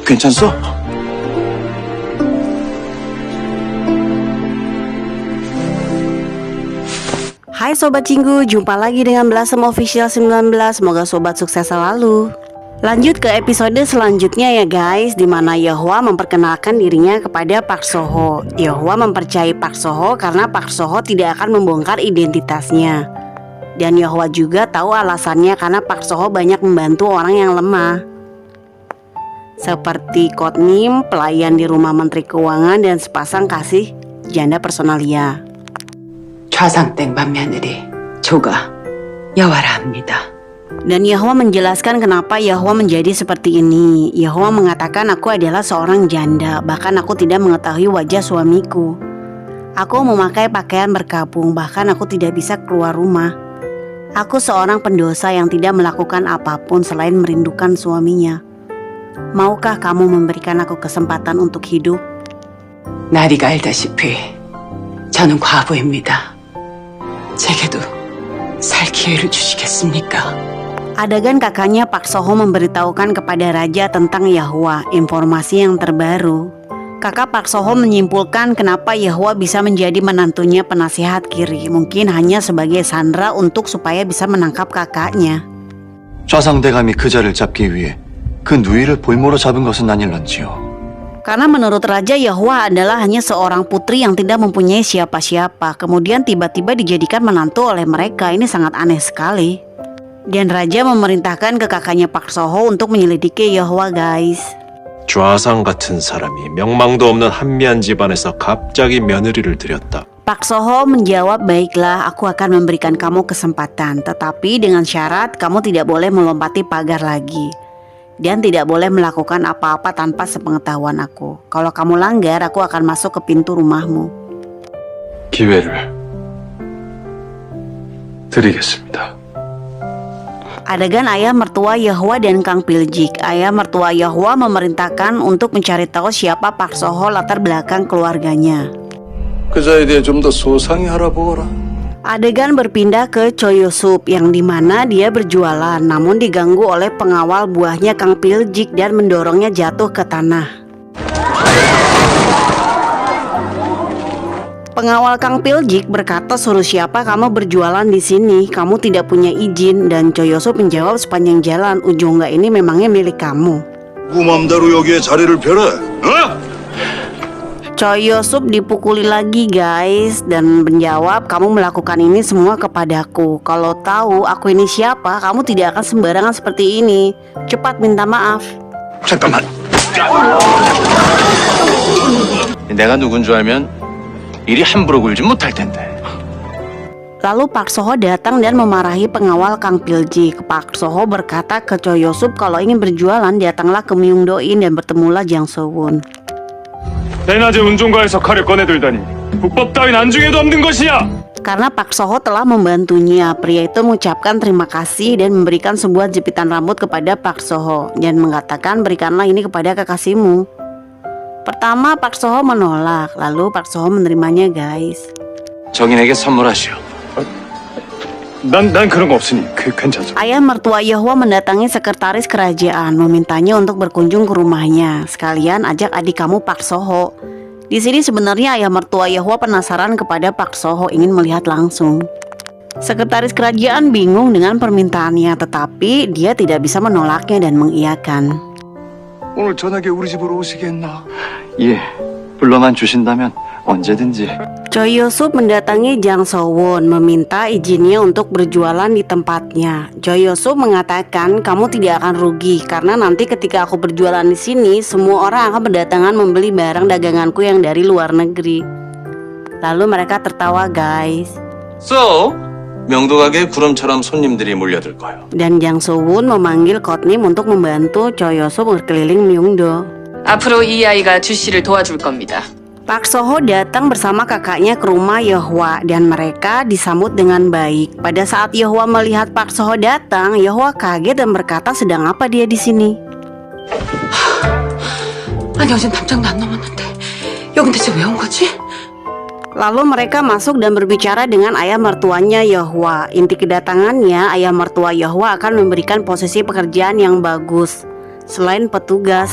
괜찮소? Hai Sobat Cinggu, jumpa lagi dengan Blossom Official 19. Semoga Sobat sukses selalu. Lanjut ke episode selanjutnya ya guys, dimana Yehwa memperkenalkan dirinya kepada Park Soho. Yehwa mempercayai Park Soho karena Park Soho tidak akan membongkar identitasnya. Dan Yehwa juga tahu alasannya karena Park Soho banyak membantu orang yang lemah, seperti Kotnim, pelayan di rumah Menteri Keuangan, dan sepasang kasih janda personalia. 좌상땡 맏며느리 조가 여와라 합니다. Dan Yahwa menjelaskan kenapa Yahwa menjadi seperti ini. Yahwa mengatakan aku adalah seorang janda, bahkan aku tidak mengetahui wajah suamiku. Aku memakai pakaian berkabung, bahkan aku tidak bisa keluar rumah. Aku seorang pendosa yang tidak melakukan apapun selain merindukan suaminya. Maukah kamu memberikan aku kesempatan untuk hidup? 나리가 알다시피 저는 과부입니다. 제게도 살 기회를 주시겠습니까? Adegan kakaknya Park Soho memberitahukan kepada raja tentang Yahwa, informasi yang terbaru. Kakak Park Soho menyimpulkan kenapa Yahwa bisa menjadi menantunya penasihat kiri, mungkin hanya sebagai sandera untuk supaya bisa menangkap kakaknya. 좌상대감이 그자를 잡기 위해 그 누이를 볼모로 잡은 것은 아닐런지요. Karena menurut raja Yahwa adalah hanya seorang putri yang tidak mempunyai siapa-siapa, kemudian tiba-tiba dijadikan menantu oleh mereka. Ini sangat aneh sekali. Dan raja memerintahkan ke kakaknya Park Soho untuk menyelidiki Yahwa guys. 좌상 같은 사람이 명망도 없는 한미한 집안에서 갑자기 며느리를 들였다. Park Soho menjawab, baiklah, aku akan memberikan kamu kesempatan, tetapi dengan syarat kamu tidak boleh melompati pagar lagi. Dan tidak boleh melakukan apa-apa tanpa sepengetahuan aku. Kalau kamu langgar, aku akan masuk ke pintu rumahmu. 기회를 드리겠습니다. Adegan ayah mertua Yahwa dan Kang Piljik. Ayah mertua Yahwa memerintahkan untuk mencari tahu siapa Park Soho, latar belakang keluarganya. 그자에 대해 좀 더 소상히 알아보거라. Adegan berpindah ke Choyosup yang dimana dia berjualan namun diganggu oleh pengawal buahnya Kang Piljik dan mendorongnya jatuh ke tanah. Pengawal Kang Piljik berkata, suruh siapa kamu berjualan di sini? Kamu tidak punya izin. Dan Choyosup menjawab, sepanjang jalan Ujungga ini memangnya milik kamu. 누구 맘대로 여기에 자리를 펴라. Choyosup dipukuli lagi guys dan menjawab, kamu melakukan ini semua kepadaku. Kalau tahu aku ini siapa, kamu tidak akan sembarangan seperti ini. Cepat minta maaf. 잠깐만. 내가 누군 줄 알면 이리 함부로 굴지 못할 텐데. Lalu Park Soho datang dan memarahi pengawal Kang Piljik. Park Soho berkata ke Choyosup kalau ingin berjualan datanglah ke Myungdoin dan bertemulah Jang Sowon. 대낮에 운종가에서 칼을 꺼내들다니 국법 따윈 안중에도 없는 것이야. Karena Park Soho telah membantunya, pria itu mengucapkan terima kasih dan memberikan sebuah jepitan rambut kepada Park Soho dan mengatakan berikanlah ini kepada kekasihmu. Pertama Park Soho menolak, lalu Park Soho menerimanya guys. 정인에게 선물하시오. 난 그런 거 없으니 괜찮소. Ayah mertua Yahwa mendatangi sekretaris kerajaan, memintanya untuk berkunjung ke rumahnya. Sekalian ajak adik kamu Park Soho. Di sini sebenarnya ayah mertua Yahwa penasaran kepada Park Soho, ingin melihat langsung. Sekretaris kerajaan bingung dengan permintaannya, tetapi dia tidak bisa menolaknya dan mengiyakan. 오늘 저녁에 우리 집으로 오시겠나? 예, 불러만 주신다면 언제든지. Choyosup mendatangi Jang Sowon meminta izinnya untuk berjualan di tempatnya. Choyosup mengatakan kamu tidak akan rugi karena nanti ketika aku berjualan di sini semua orang akan berdatangan membeli barang daganganku yang dari luar negeri. Lalu mereka tertawa guys. So, 명도 가게에 구름처럼 손님들이 몰려들 거예요. Dan Jang Sowon memanggil Kotnim untuk membantu Choyosup berkeliling Myungdo. 앞으로 이 아이가 주씨를 도와줄 겁니다. Park Soho datang bersama kakaknya ke rumah Yahwa dan mereka disambut dengan baik. Pada saat Yahwa melihat Park Soho datang, Yahwa kaget dan berkata, sedang apa dia di sini? 아니 어젠 담장도 안 넘었는데 여긴 대체 왜 온 거지? Lalu mereka masuk dan berbicara dengan ayah mertuanya Yahwa. Inti kedatangannya, ayah mertua Yahwa akan memberikan posisi pekerjaan yang bagus selain petugas.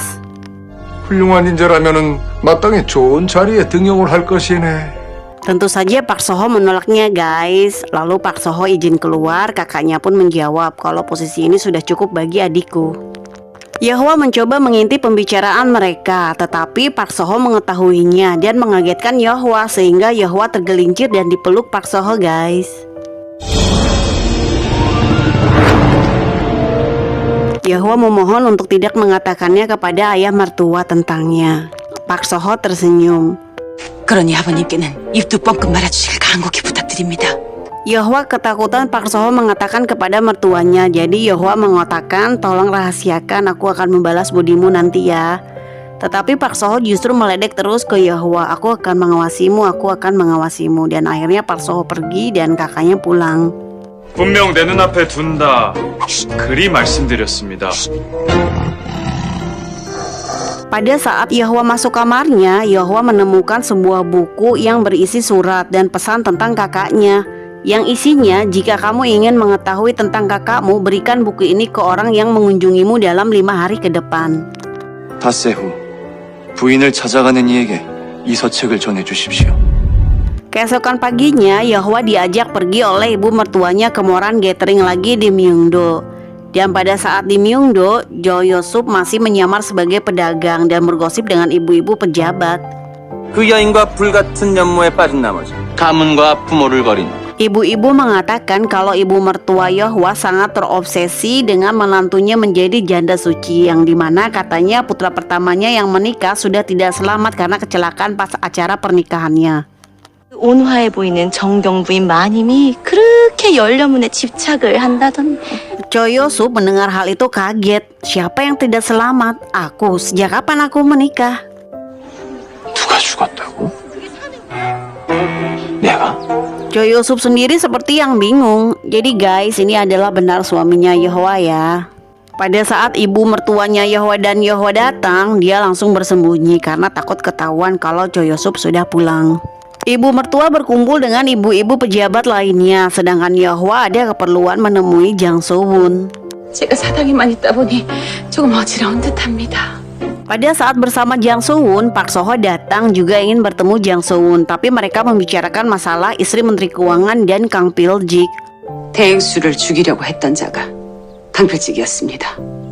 훌륭한 인재라면은 마땅히 좋은 자리에 등용을 할 것이네. Tentu saja Pak Soho menolaknya guys. Lalu Pak Soho izin keluar, kakaknya pun menjawab kalau posisi ini sudah cukup bagi adikku. Yahwa mencoba mengintip pembicaraan mereka, tetapi Pak Soho mengetahuinya dan mengagetkan Yahwa sehingga Yahwa tergelincir dan dipeluk Pak Soho guys. Yahwa memohon untuk tidak mengatakannya kepada ayah mertua tentangnya. Pak Soho tersenyum. 그러니 아버님께는 입도 뻥끗 말아주시길 간곡히 부탁드립니다. Yahwa ketakutan Pak Soho mengatakan kepada mertuanya. Jadi Yahwa mengatakan, tolong rahasiakan, aku akan membalas budimu nanti ya. Tetapi Pak Soho justru meledek terus ke Yahwa, aku akan mengawasimu, aku akan mengawasimu. Dan akhirnya Pak Soho pergi dan kakaknya pulang. 분명 내 눈앞에 둔다. 그리 말씀드렸습니다. Pada saat Yahwa masuk kamarnya, Yahwa menemukan sebuah buku yang berisi surat dan pesan tentang kakaknya. Yang isinya, jika kamu ingin mengetahui tentang kakakmu, berikan buku ini ke orang yang mengunjungimu dalam 5 hari ke depan. 닷새 후 부인을 찾아가는 이에게 이 서책을 전해주십시오. Keesokan paginya, Yahwa diajak pergi oleh ibu mertuanya ke Moran Gathering lagi di Myeongdo. Dan pada saat di Myeongdo, Jo Yosup masih menyamar sebagai pedagang dan bergosip dengan ibu-ibu pejabat. 그 여인과 불같은 연모에 빠진 나머지 가문과 부모를 버린 Ibu-ibu mengatakan kalau ibu mertua Yahwa sangat terobsesi dengan menantunya menjadi janda suci, yang dimana katanya putra pertamanya yang menikah sudah tidak selamat karena kecelakaan pas acara pernikahannya. 온화해 보이는 정경 부인 마님이 그렇게 연려문에 집착을 한다던데. Jo Yosup mendengar hal itu kaget. Siapa yang tidak selamat? Aku. Sejak kapan aku menikah? 누가 죽었다고? 내가? Jo Yosup sendiri seperti yang bingung. Jadi guys, ini adalah benar suaminya Yahwa ya. Pada saat ibu mertuanya Yahwa dan Yahwa datang, dia langsung bersembunyi karena takut ketahuan kalau Jo Yosup sudah pulang. Ibu mertua berkumpul dengan ibu-ibu pejabat lainnya, sedangkan Yahwa ada keperluan menemui Jang So-won. 제가 사당에만 있다 보니 조금 어지러운 듯합니다. Pada saat bersama Jang So-won, Pak Soho datang juga ingin bertemu Jang So-won, tapi mereka membicarakan masalah istri Menteri Keuangan dan Kang Pil-jik. 대행수를 죽이려고 했던 자가 강필직이었습니다.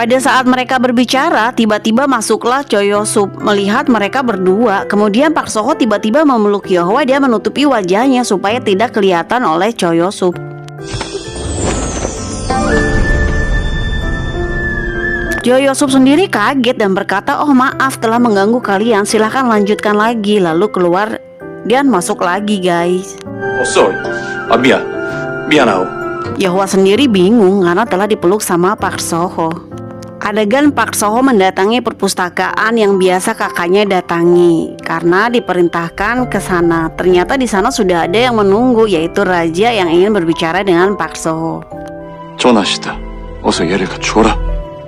Pada saat mereka berbicara, tiba-tiba masuklah Jo Yosup. Melihat mereka berdua, kemudian Pak Soho tiba-tiba memeluk Yahwa dan menutupi wajahnya supaya tidak kelihatan oleh Jo Yosup. Jo Yosup sendiri kaget dan berkata, oh maaf telah mengganggu kalian, silahkan lanjutkan lagi. Lalu keluar dan masuk lagi guys. sorry. 미안하오. Yahwa sendiri bingung karena telah dipeluk sama Pak Soho. Adegan Pak Soho mendatangi perpustakaan yang biasa kakaknya datangi karena diperintahkan ke sana. Ternyata di sana sudah ada yang menunggu, yaitu raja yang ingin berbicara dengan Pak Soho. 전하시다. 어서 얘를 갖추어라.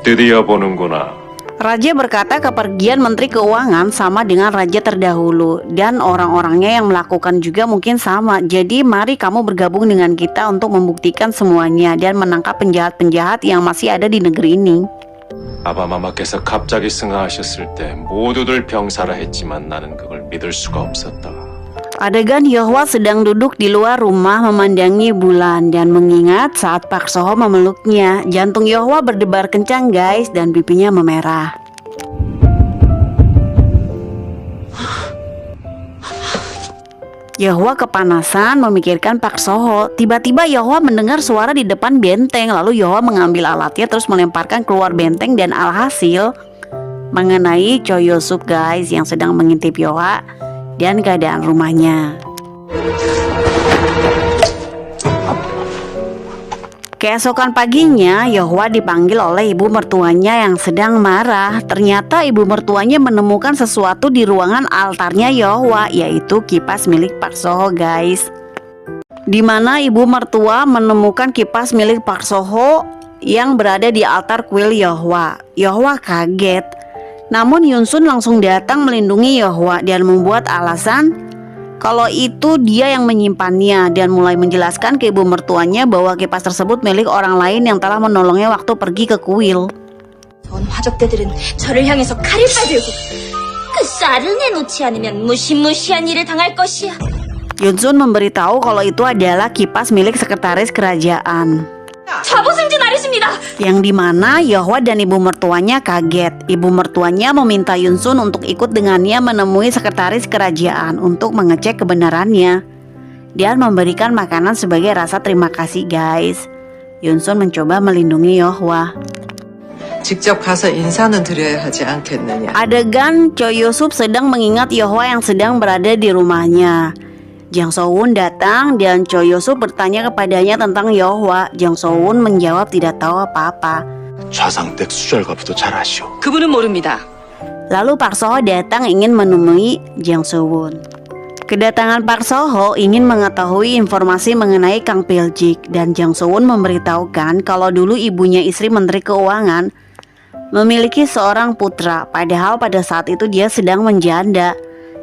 드디어 보는구나. Raja berkata kepergian Menteri Keuangan sama dengan raja terdahulu dan orang-orangnya yang melakukan juga mungkin sama. Jadi mari kamu bergabung dengan kita untuk membuktikan semuanya dan menangkap penjahat-penjahat yang masih ada di negeri ini. 아바마마께서 갑자기 승하하셨을 때 모두들 병사라 했지만 나는 그걸 믿을 수가 없었다. Adegan Yahwa sedang duduk di luar rumah memandangi bulan dan mengingat saat Pak Soho memeluknya. Jantung Yahwa berdebar kencang guys dan pipinya memerah. Yahwa kepanasan memikirkan Pak Soho. Tiba-tiba Yahwa mendengar suara di depan benteng. Lalu Yahwa mengambil alatnya terus melemparkan keluar benteng dan alhasil mengenai Jo Yosup guys yang sedang mengintip Yahwa dan keadaan rumahnya. Keesokan paginya, Yahwa dipanggil oleh ibu mertuanya yang sedang marah. Ternyata ibu mertuanya menemukan sesuatu di ruangan altarnya Yahwa, yaitu kipas milik Pak Soho guys. Dimana ibu mertua menemukan kipas milik Pak Soho yang berada di altar kuil Yahwa. Yahwa kaget. Namun Yunsun langsung datang melindungi Yahwa dan membuat alasan kalau itu dia yang menyimpannya dan mulai menjelaskan ke ibu mertuanya bahwa kipas tersebut milik orang lain yang telah menolongnya waktu pergi ke kuil. 차가운 화적대들은 저를 향해서 칼을 빼들고 그 쌀을 내놓지 않으면 무시무시한 일을 당할 것이야. Yunsun memberitahu kalau itu adalah kipas milik sekretaris kerajaan. 자부승진 아리십니다. Yang dimana Yeohwa dan ibu mertuanya kaget. Ibu mertuanya meminta Yunsun untuk ikut dengannya menemui sekretaris kerajaan untuk mengecek kebenarannya. Dia memberikan makanan sebagai rasa terima kasih guys. Yunsun mencoba melindungi Yeohwa. 직접 가서 인사는 드려야 하지 않겠느냐. Adegan Choi Yo-sup sedang mengingat Yeohwa yang sedang berada di rumahnya. Jang So-won datang dan Choi Yo-sup bertanya kepadanya tentang Yeohwa. Jang So-won menjawab tidak tahu apa-apa. 좌상댁 수절거부도 잘 아시오. 그분은 모릅니다. Lalu Park So-ho datang ingin menemui Jang So-won. Kedatangan Park So-ho ingin mengetahui informasi mengenai Kang Pil-jik dan Jang So-won memberitahukan kalau dulu ibunya istri Menteri Keuangan memiliki seorang putra, padahal pada saat itu dia sedang menjanda.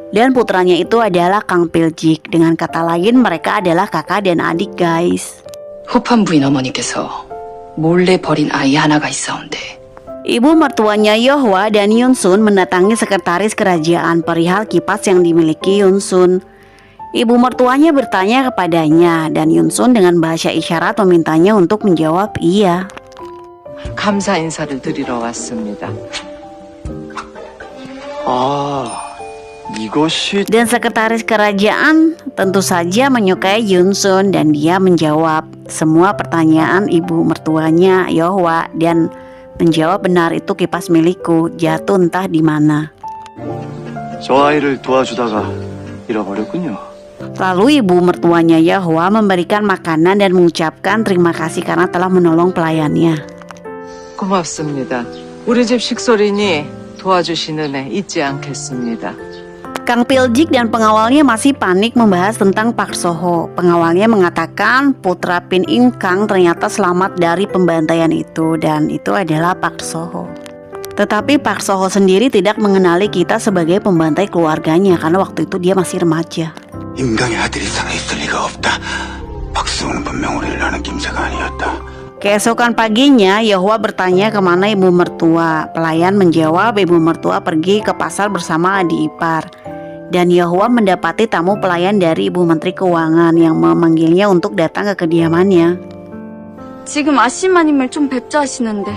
Dan putranya itu adalah Kang Pil-jik. Dengan kata lain mereka adalah kakak dan adik guys. 후판 부인 어머니께서 몰래 버린 아이 하나가 있어온데 Ibu mertuanya Yeohwa dan Yunsun mendatangi sekretaris kerajaan perihal kipas yang dimiliki Yunsun. Ibu mertuanya bertanya kepadanya dan Yunsun dengan bahasa isyarat memintanya untuk menjawab iya. 감사 인사를 드리러 왔습니다. 이것이 Dan sekretaris kerajaan tentu saja menyukai Yunsun dan dia menjawab semua pertanyaan ibu mertuanya Yeohwa dan menjawab benar itu kipas milikku, jatuh entah di mana. 저 아이를 도와주다가 잃어버렸군요. Lalu ibu mertuanya Yeohwa memberikan makanan dan mengucapkan terima kasih karena telah menolong pelayannya. 고맙습니다. 우리 집 식솔이니 도와주시는 애 잊지 않겠습니다. Kang Pil-jik dan pengawalnya masih panik membahas tentang Park So-ho. Pengawalnya mengatakan putra Pin In Kang ternyata selamat dari pembantaian itu dan itu adalah Park So-ho. Tetapi Park So-ho sendiri tidak mengenali kita sebagai pembantai keluarganya karena waktu itu dia masih remaja. 임강의 아들이 살아있을 리가 없다. 박수호는 분명 우리를 아는 김새가 아니었다. Keesokan paginya, Yeohwa bertanya kemana ibu mertua. Pelayan menjawab ibu mertua pergi ke pasar bersama adik ipar. Dan Yeohwa mendapati tamu pelayan dari ibu menteri keuangan yang memanggilnya untuk datang ke kediamannya. 지금 아씨마님을 좀 뵙자 하시는데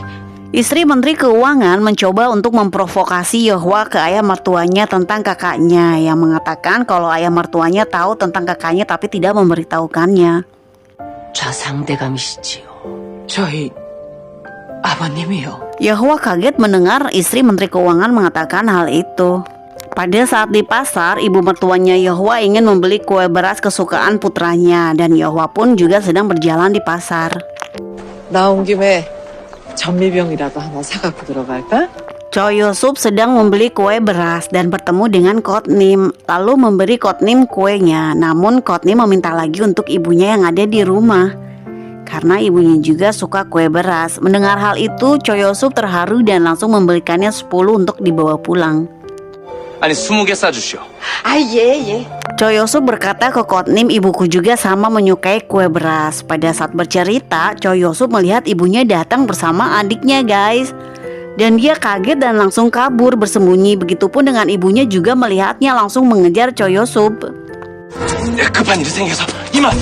Istri menteri keuangan mencoba untuk memprovokasi Yeohwa ke ayah mertuanya tentang kakaknya yang mengatakan kalau ayah mertuanya tahu tentang kakaknya tapi tidak memberitahukannya. 좌상대감이시지요. 저희 아버님이요. Yeohwa kaget mendengar istri menteri keuangan mengatakan hal itu. Pada saat di pasar, ibu mertuanya Yeohwa ingin membeli kue beras kesukaan putranya dan Yeohwa pun juga sedang berjalan di pasar. 나온 김에 전미병이라도 하나 사갖고 들어갈까? Choi Yo-sup sedang membeli kue beras dan bertemu dengan Kotnim, lalu memberi Kotnim kuenya. Namun Kotnim meminta lagi untuk ibunya yang ada di rumah karena ibunya juga suka kue beras. Mendengar hal itu, Choi Yo-sup terharu dan langsung membelikannya 10 untuk dibawa pulang. 아니 20개 싸주시오. Choi Yo-sup berkata ke Kotnim, ibuku juga sama menyukai kue beras. Pada saat bercerita, Choi Yo-sup melihat ibunya datang bersama adiknya guys. Dan dia kaget dan langsung kabur bersembunyi. Begitupun dengan ibunya juga melihatnya langsung mengejar Choi Yo-sup. 급한 일이 생겨서 이만.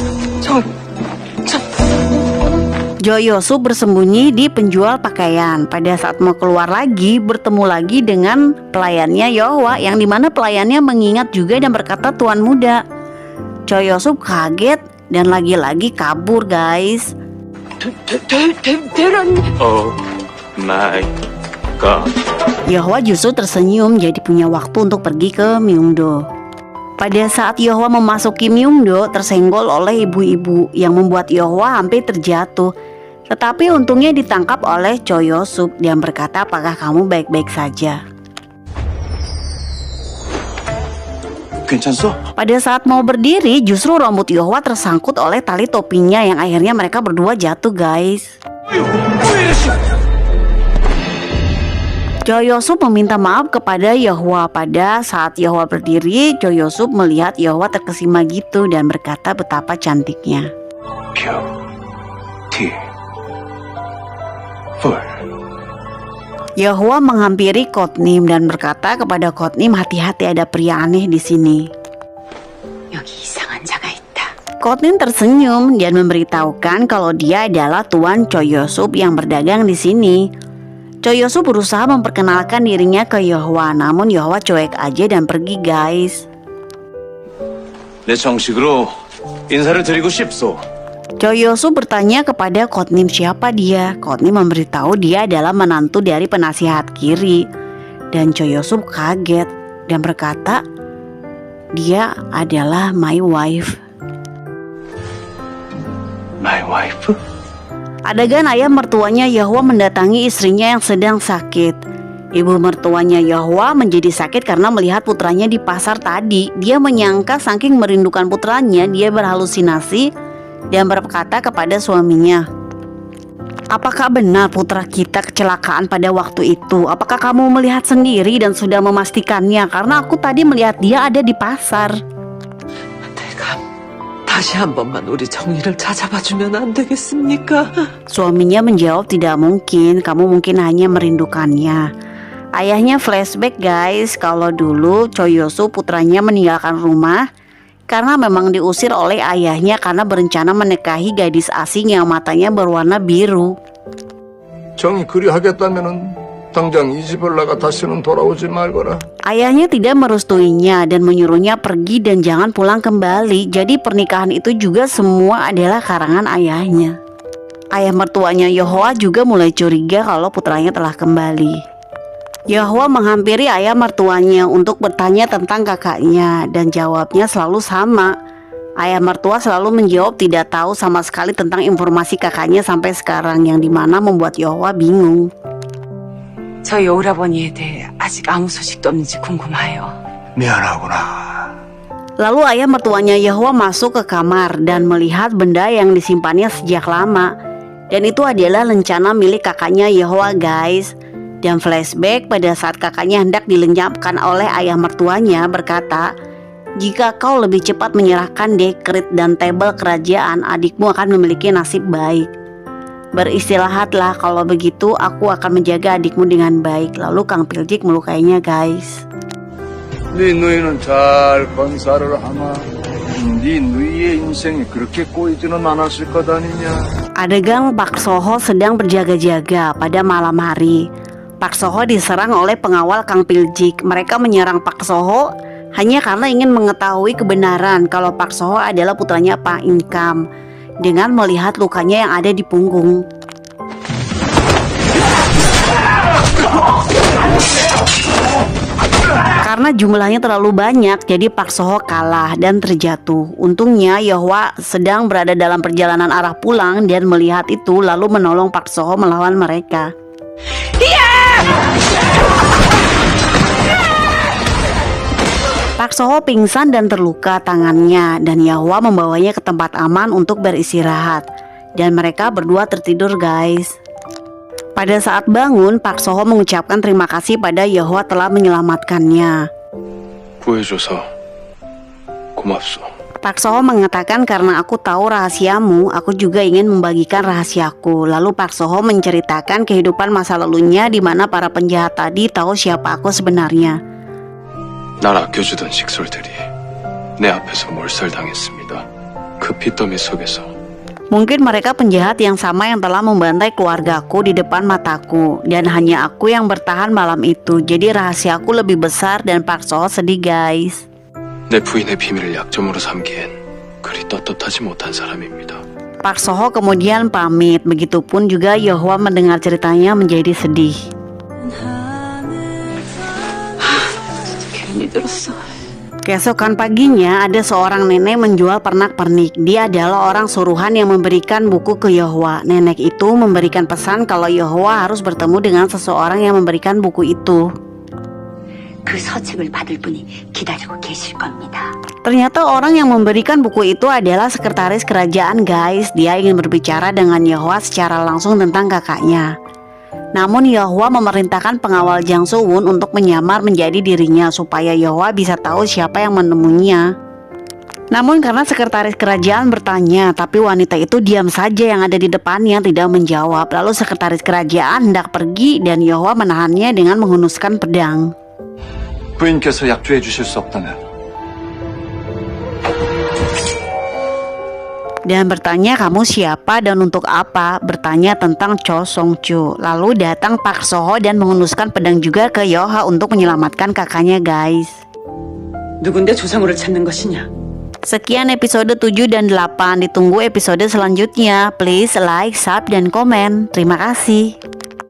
Choi Yo-sup bersembunyi di penjual pakaian. Pada saat mau keluar lagi, bertemu lagi dengan pelayannya Yeohwa, yang dimana pelayannya mengingat juga dan berkata tuan muda. Choi Yo-sup kaget dan lagi-lagi kabur guys. 마이 갓. Yeohwa justru tersenyum jadi punya waktu untuk pergi ke Myeongdo. Pada saat Yeohwa memasuki Myeongdo, tersenggol oleh ibu-ibu yang membuat Yeohwa hampir terjatuh. Tetapi untungnya ditangkap oleh Choi Yo-sup dan berkata, apakah kamu baik-baik saja? 괜찮소? Pada saat mau berdiri, justru rambut Yeohwa tersangkut oleh tali topinya yang akhirnya mereka berdua jatuh guys. Choi Yo-sup meminta maaf kepada Yeohwa. Pada saat Yeohwa berdiri, Choi Yo-sup melihat Yeohwa terkesima gitu dan berkata betapa cantiknya. Yahwa menghampiri Kotnim dan berkata kepada Kotnim, hati-hati ada pria aneh di sini. 여기 이상한 자가 있다. Kotnim tersenyum dan memberitahukan kalau dia adalah Tuan Choyosub yang berdagang di sini. Choyosub berusaha memperkenalkan dirinya ke Yahwa, namun Yahwa cuek aja dan pergi guys. 내 정식으로 인사를 드리고 싶소. Choyosub bertanya kepada Kotnim siapa dia. Kotnim memberitahu dia adalah menantu dari penasihat kiri. Dan Choyosub kaget dan berkata, dia adalah my wife. My wife? Adegan ayah mertuanya Yahwa mendatangi istrinya yang sedang sakit. Ibu mertuanya Yahwa menjadi sakit karena melihat putranya di pasar tadi. Dia menyangka saking merindukan putranya, dia berhalusinasi dan berkata kepada suaminya, apakah benar putra kita kecelakaan pada waktu itu? Apakah kamu melihat sendiri dan sudah memastikannya? Karena aku tadi melihat dia ada di pasar. 내가 다시 한 번만 우리 정리를 찾아봐주면 안 되겠습니까? Suaminya menjawab, tidak mungkin, kamu mungkin hanya merindukannya. Ayahnya flashback guys, kalau dulu Choyosub putranya meninggalkan rumah karena memang diusir oleh ayahnya karena berencana menikahi gadis asing yang matanya berwarna biru. 정이 그리 하겠다면은 당장 이 집을 나가 다시는 돌아오지 말거라. Ayahnya tidak merestuinya dan menyuruhnya pergi dan jangan pulang kembali. Jadi pernikahan itu juga semua adalah karangan ayahnya. Ayah mertuanya Yahwa juga mulai curiga kalau putranya telah kembali. Yahwa menghampiri ayah mertuanya untuk bertanya tentang kakaknya dan jawabnya selalu sama. Ayah mertua selalu menjawab tidak tahu sama sekali tentang informasi kakaknya sampai sekarang, yang dimana membuat Yahwa bingung. 저희 오라버니에 대해 아직 아무 소식도 없는지 궁금해요. 미안하구나. Lalu ayah mertuanya Yahwa masuk ke kamar dan melihat benda yang disimpannya sejak lama. Dan itu adalah lencana milik kakaknya Yahwa guys. Dan flashback pada saat kakaknya hendak dilenyapkan oleh ayah mertuanya berkata, jika kau lebih cepat menyerahkan dekret dan tabel kerajaan, adikmu akan memiliki nasib baik. Beristirahatlah, kalau begitu aku akan menjaga adikmu dengan baik. Lalu Kang Piljik melukainya guys. 네 누이는 잘 건사를 하마. 네 누이의 인생이 그렇게 꼬이지는 않았을 거다니냐. Adegan Pak Soho sedang berjaga-jaga pada malam hari. Pak Soho diserang oleh pengawal Kang Piljik. Mereka menyerang Pak Soho hanya karena ingin mengetahui kebenaran kalau Pak Soho adalah putranya Pak Inkam, dengan melihat lukanya yang ada di punggung. Karena jumlahnya terlalu banyak, jadi Pak Soho kalah dan terjatuh. Untungnya Yahwa sedang berada dalam perjalanan arah pulang dan melihat itu lalu menolong Pak Soho melawan mereka. Pak Soho pingsan dan terluka tangannya dan Yahwa membawanya ke tempat aman untuk beristirahat. Dan mereka berdua tertidur guys. Pada saat bangun, Pak Soho mengucapkan terima kasih pada Yahwa telah menyelamatkannya. 구해줘서 고맙소. Pak Soho mengatakan, karena aku tahu rahasiamu, aku juga ingin membagikan rahasiaku. Lalu Pak Soho menceritakan kehidupan masa lalunya di mana para penjahat tadi tahu siapa aku sebenarnya. 날 아껴주던 식솔들이 내 앞에서 몰살당했습니다. 그 핏더미 속에서. Mungkin mereka penjahat yang sama yang telah membantai keluargaku di depan mataku. Dan hanya aku yang bertahan malam itu. Jadi rahasiaku lebih besar dan Pak Soho sedih guys. 내 부인의 비밀을 약점으로 삼기엔 그리 떳떳하지 못한 사람입니다. Pak Soho kemudian pamit. Begitupun juga Yahwa mendengar ceritanya menjadi sedih. 괜히 들었어. Keesokan paginya ada seorang nenek menjual pernak-pernik. Dia adalah orang suruhan yang memberikan buku ke Yahwa. Nenek itu memberikan pesan kalau Yahwa harus bertemu dengan seseorang yang memberikan buku itu. 그 서책을 받을 분이 기다리고 계실 겁니다. Ternyata orang yang memberikan buku itu adalah sekretaris kerajaan guys. Dia ingin berbicara dengan Yahwa secara langsung tentang kakaknya. Namun Yahwa memerintahkan pengawal Jang Soo-won untuk menyamar menjadi dirinya supaya Yahwa bisa tahu siapa yang menemuinya. Namun karena sekretaris kerajaan bertanya, tapi wanita itu diam saja yang ada di depannya tidak menjawab. Lalu sekretaris kerajaan hendak pergi dan Yehowa menahannya dengan menghunuskan pedang. 부인께서 약주해 주실 수 없다면 Dan bertanya kamu siapa dan untuk apa? Bertanya tentang Cho Song Chu. Lalu datang Pak Soho dan menghunuskan pedang juga ke Yehowa untuk menyelamatkan kakaknya guys. 누군데 조상우를 찾는 것이냐? Sekian episode 7 dan 8. Ditunggu episode selanjutnya. Please like, sub, dan komen. Terima kasih.